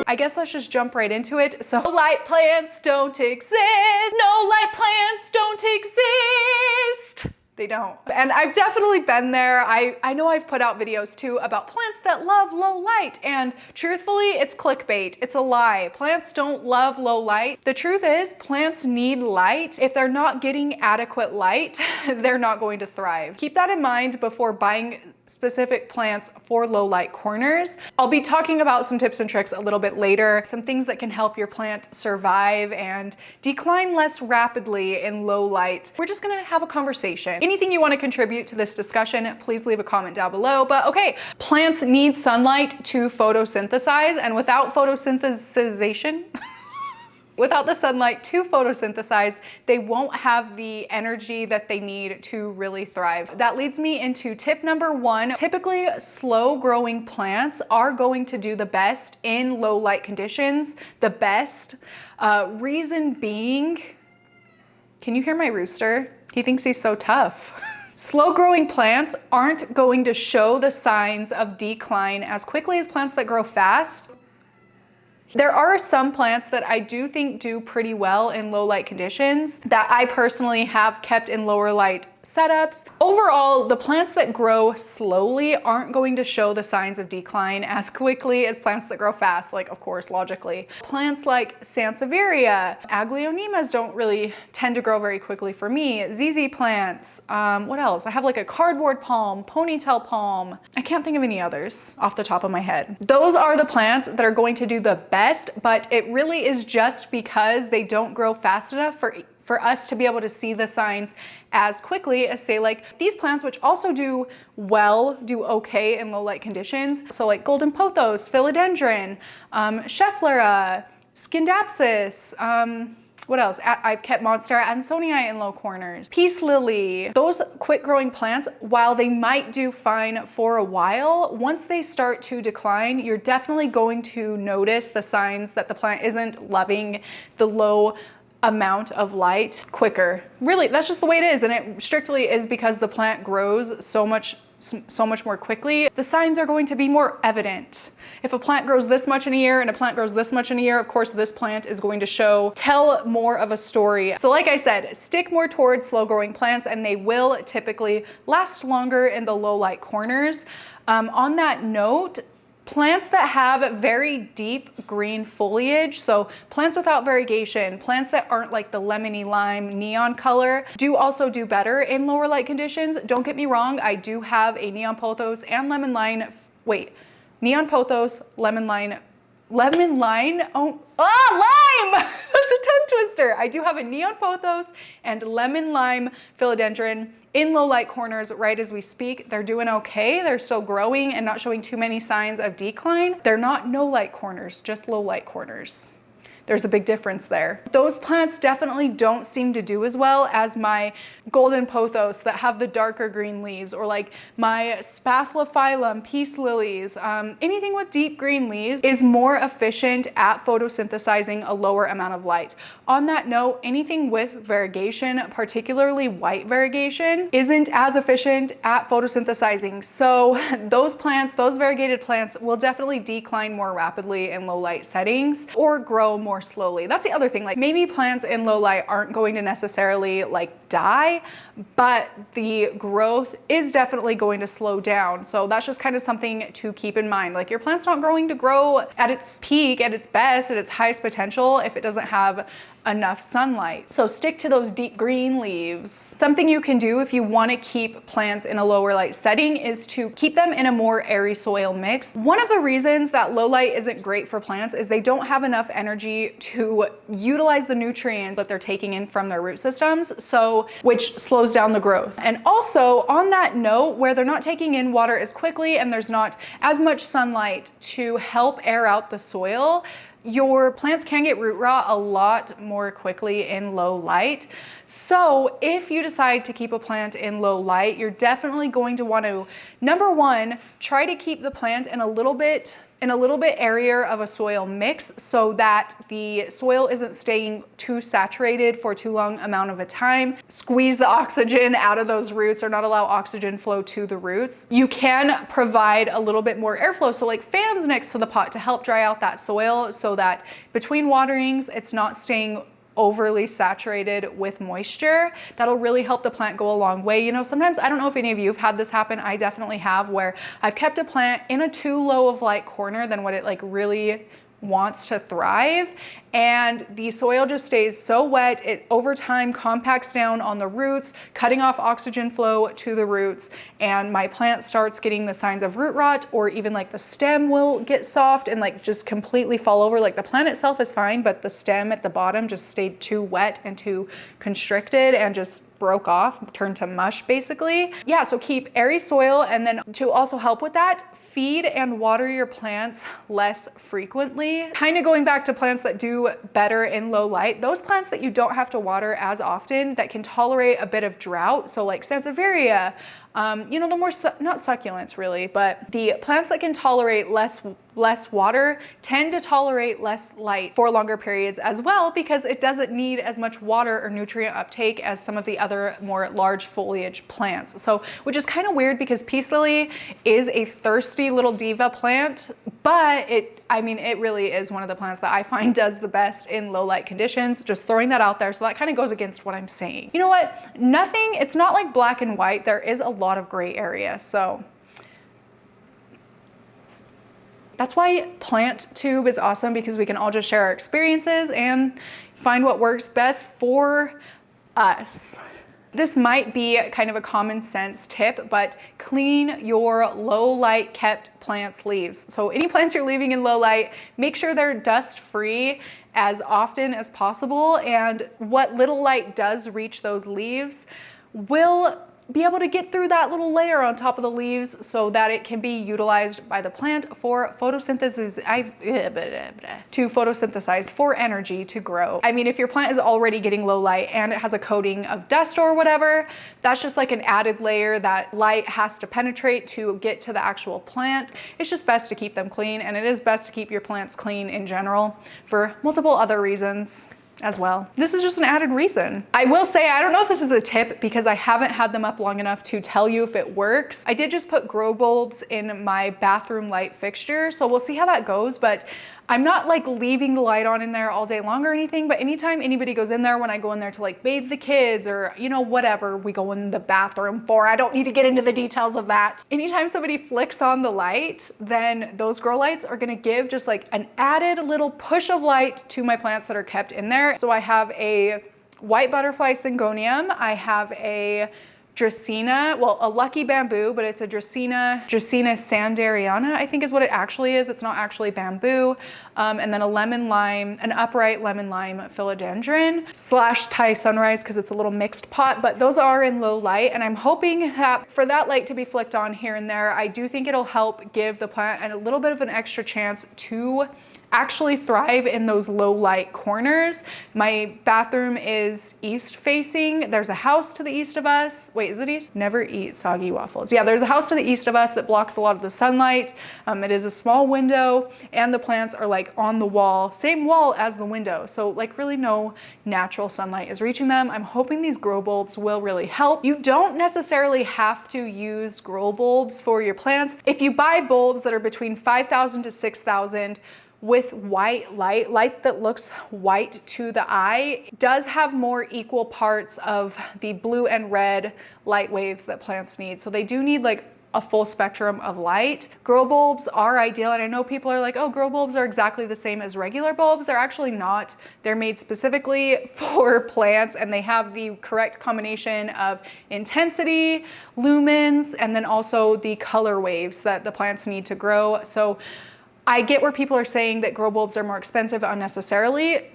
I guess let's just jump right into it. So low light plants don't exist. No light plants don't exist. They don't. And I've definitely been there. I know I've put out videos too about plants that love low light, and truthfully, it's clickbait. It's a lie. Plants don't love low light. The truth is, plants need light. If they're not getting adequate light, they're not going to thrive. Keep that in mind before buying specific plants for low light corners. I'll be talking about some tips and tricks a little bit later, some things that can help your plant survive and decline less rapidly in low light. We're just gonna have a conversation. Anything you want to contribute to this discussion, please leave a comment down below. But okay, plants need sunlight to photosynthesize, and without photosynthesization, without the sunlight to photosynthesize, they won't have the energy that they need to really thrive. That leads me into tip number 1. Typically, slow growing plants are going to do the best in low light conditions. The best reason being, can you hear my rooster? He thinks he's so tough. Slow growing plants aren't going to show the signs of decline as quickly as plants that grow fast. There are some plants that I do think do pretty well in low light conditions that I personally have kept in lower light setups. Overall, the plants that grow slowly aren't going to show the signs of decline as quickly as plants that grow fast, like of course, logically. Plants like Sansevieria, Aglaonemas don't really tend to grow very quickly for me. ZZ plants, what else? I have like a cardboard palm, ponytail palm. I can't think of any others off the top of my head. Those are the plants that are going to do the best, but it really is just because they don't grow fast enough for us to be able to see the signs as quickly as, say, like these plants, which also do okay in low light conditions. So like golden pothos, philodendron, schefflera, scindapsus, what else? I've kept Monstera adansonii in low corners. Peace lily. Those quick growing plants, while they might do fine for a while, once they start to decline, you're definitely going to notice the signs that the plant isn't loving the low amount of light quicker. Really, that's just the way it is. And it strictly is because the plant grows so much more quickly. The signs are going to be more evident. If a plant grows this much in a year and a plant grows this much in a year, of course, this plant is going to tell more of a story. So like I said, stick more towards slow growing plants and they will typically last longer in the low light corners. On that note, plants that have very deep green foliage, so plants without variegation, plants that aren't like the lemony lime neon color, do also do better in lower light conditions. Don't get me wrong, I do have a neon pothos and neon pothos, lemon lime, lime! That's a tongue twister. I do have a neon pothos and lemon lime philodendron in low light corners right as we speak. They're doing okay. They're still growing and not showing too many signs of decline. They're not no light corners, just low light corners. There's a big difference there. Those plants definitely don't seem to do as well as my golden pothos that have the darker green leaves, or like my spathiphyllum peace lilies. Anything with deep green leaves is more efficient at photosynthesizing a lower amount of light. On that note, anything with variegation, particularly white variegation, isn't as efficient at photosynthesizing. So those plants, those variegated plants, will definitely decline more rapidly in low light settings or grow more slowly. That's the other thing. Like maybe plants in low light aren't going to necessarily like die, but the growth is definitely going to slow down. So that's just kind of something to keep in mind. Like your plant's not going to grow at its peak, at its best, at its highest potential if it doesn't have enough sunlight. So stick to those deep green leaves. Something you can do if you want to keep plants in a lower light setting is to keep them in a more airy soil mix. One of the reasons that low light isn't great for plants is they don't have enough energy to utilize the nutrients that they're taking in from their root systems, which slows down the growth. And also on that note, where they're not taking in water as quickly and there's not as much sunlight to help air out the soil, your plants can get root rot a lot more quickly in low light. So if you decide to keep a plant in low light, you're definitely going to want to, number one, try to keep the plant in a little bit airier of a soil mix so that the soil isn't staying too saturated for too long amount of a time. Squeeze the oxygen out of those roots or not allow oxygen flow to the roots. You can provide a little bit more airflow, so like fans next to the pot to help dry out that soil so that between waterings it's not staying overly saturated with moisture. That'll really help the plant go a long way. You know, sometimes, I don't know if any of you have had this happen, I definitely have, where I've kept a plant in a too low of light corner than what it like really wants to thrive, and the soil just stays so wet, it over time compacts down on the roots, cutting off oxygen flow to the roots, and my plant starts getting the signs of root rot, or even like the stem will get soft and like just completely fall over. Like the plant itself is fine, but the stem at the bottom just stayed too wet and too constricted and just broke off, turned to mush basically. Yeah, so keep airy soil, and then to also help with that, feed and water your plants less frequently. Kind of going back to plants that do better in low light, those plants that you don't have to water as often, that can tolerate a bit of drought, so like Sansevieria, you know, the more, not succulents really, but the plants that can tolerate less water tend to tolerate less light for longer periods as well, because it doesn't need as much water or nutrient uptake as some of the other more large foliage plants. So, which is kind of weird because peace lily is a thirsty little diva plant, but I mean, it really is one of the plants that I find does the best in low light conditions. Just throwing that out there. So that kind of goes against what I'm saying. You know what? It's not like black and white. There is a lot of gray area. So that's why PlantTube is awesome, because we can all just share our experiences and find what works best for us. This might be kind of a common sense tip, but clean your low light kept plants leaves. So any plants you're leaving in low light, make sure they're dust free as often as possible. And what little light does reach those leaves will be able to get through that little layer on top of the leaves so that it can be utilized by the plant for photosynthesis, to photosynthesize for energy to grow. I mean, if your plant is already getting low light and it has a coating of dust or whatever, that's just like an added layer that light has to penetrate to get to the actual plant. It's just best to keep them clean, and it is best to keep your plants clean in general for multiple other reasons as well. This is just an added reason. I will say, I don't know if this is a tip because I haven't had them up long enough to tell you if it works. I did just put grow bulbs in my bathroom light fixture, so we'll see how that goes, but I'm not like leaving the light on in there all day long or anything, but anytime anybody goes in there, when I go in there to like bathe the kids or, you know, whatever we go in the bathroom for, I don't need to get into the details of that. Anytime somebody flicks on the light, then those grow lights are gonna give just like an added little push of light to my plants that are kept in there. So I have a white butterfly syngonium, I have a Dracaena, well, a lucky bamboo, but it's a Dracaena sanderiana, I think is what it actually is. It's not actually bamboo. And then a lemon lime, an upright lemon lime philodendron / Thai sunrise, because it's a little mixed pot, but those are in low light. And I'm hoping that for that light to be flicked on here and there, I do think it'll help give the plant a little bit of an extra chance to actually thrive in those low light corners. My bathroom is east facing. There's a house to the east of us. Wait, is it east? Never eat soggy waffles. Yeah, there's a house to the east of us that blocks a lot of the sunlight. It is a small window, and the plants are like on the wall, same wall as the window. So like really no natural sunlight is reaching them. I'm hoping these grow bulbs will really help. You don't necessarily have to use grow bulbs for your plants. If you buy bulbs that are between 5,000 to 6,000, with white light that looks white to the eye, does have more equal parts of the blue and red light waves that plants need. So they do need like a full spectrum of light. Grow bulbs are ideal, and I know people are like, oh, grow bulbs are exactly the same as regular bulbs. They're actually not. They're made specifically for plants, and they have the correct combination of intensity, lumens, and then also the color waves that the plants need to grow. So I get where people are saying that grow bulbs are more expensive unnecessarily.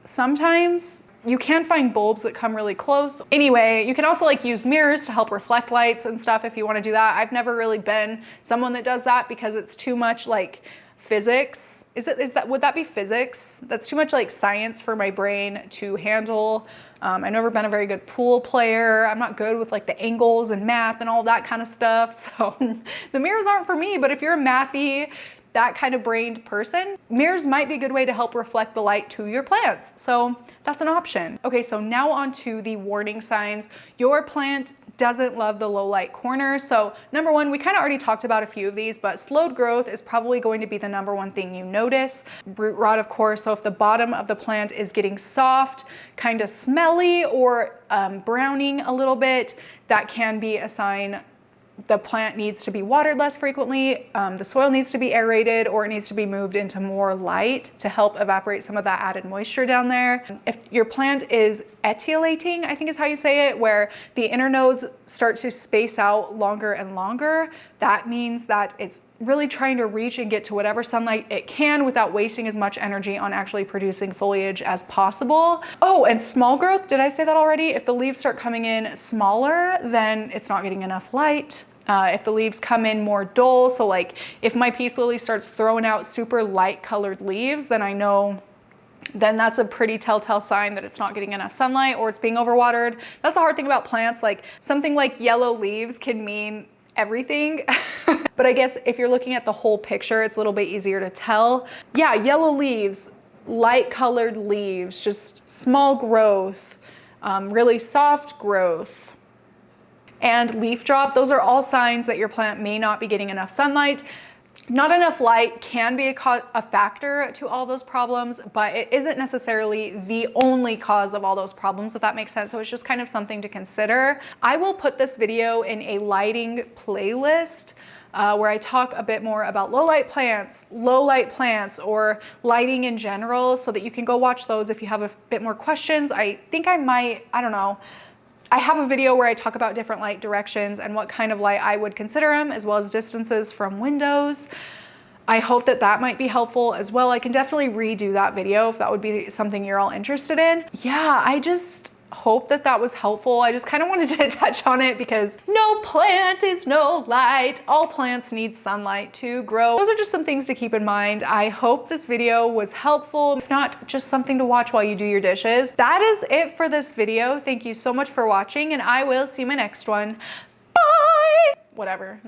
Sometimes you can find bulbs that come really close. Anyway, you can also like use mirrors to help reflect lights and stuff if you want to do that. I've never really been someone that does that because it's too much like physics. Would that be physics? That's too much like science for my brain to handle. I've never been a very good pool player. I'm not good with like the angles and math and all that kind of stuff. So the mirrors aren't for me, but if you're a mathy, that kind of brained person, mirrors might be a good way to help reflect the light to your plants. So that's an option. Okay, so now on to the warning signs. Your plant doesn't love the low light corner. So number one, we kind of already talked about a few of these, but slowed growth is probably going to be the number one thing you notice. Root rot, of course. So if the bottom of the plant is getting soft, kind of smelly, or browning a little bit, that can be a sign the plant needs to be watered less frequently, the soil needs to be aerated, or it needs to be moved into more light to help evaporate some of that added moisture down there. If your plant is etiolating, I think is how you say it, where the inner nodes start to space out longer and longer, that means that it's really trying to reach and get to whatever sunlight it can without wasting as much energy on actually producing foliage as possible. Oh, and small growth, did I say that already? If the leaves start coming in smaller, then it's not getting enough light. If the leaves come in more dull, so like if my peace lily starts throwing out super light colored leaves, then I know then that's a pretty telltale sign that it's not getting enough sunlight or it's being overwatered. That's the hard thing about plants. Like something like yellow leaves can mean everything. But I guess if you're looking at the whole picture, it's a little bit easier to tell. Yeah, yellow leaves, light colored leaves, just small growth, really soft growth, and leaf drop. Those are all signs that your plant may not be getting enough sunlight. Not enough light can be a factor to all those problems, but it isn't necessarily the only cause of all those problems, if that makes sense. So it's just kind of something to consider. I will put this video in a lighting playlist where I talk a bit more about low light plants, or lighting in general, so that you can go watch those if you have a bit more questions. I think I might, I don't know. I have a video where I talk about different light directions and what kind of light I would consider them, as well as distances from windows. I hope that that might be helpful as well. I can definitely redo that video if that would be something you're all interested in. Yeah, I just hope that that was helpful. I just kind of wanted to touch on it because no plant is no light. All plants need sunlight to grow. Those are just some things to keep in mind. I hope this video was helpful, if not just something to watch while you do your dishes. That is it for this video. Thank you so much for watching, and I will see you in my next one. Bye! Whatever.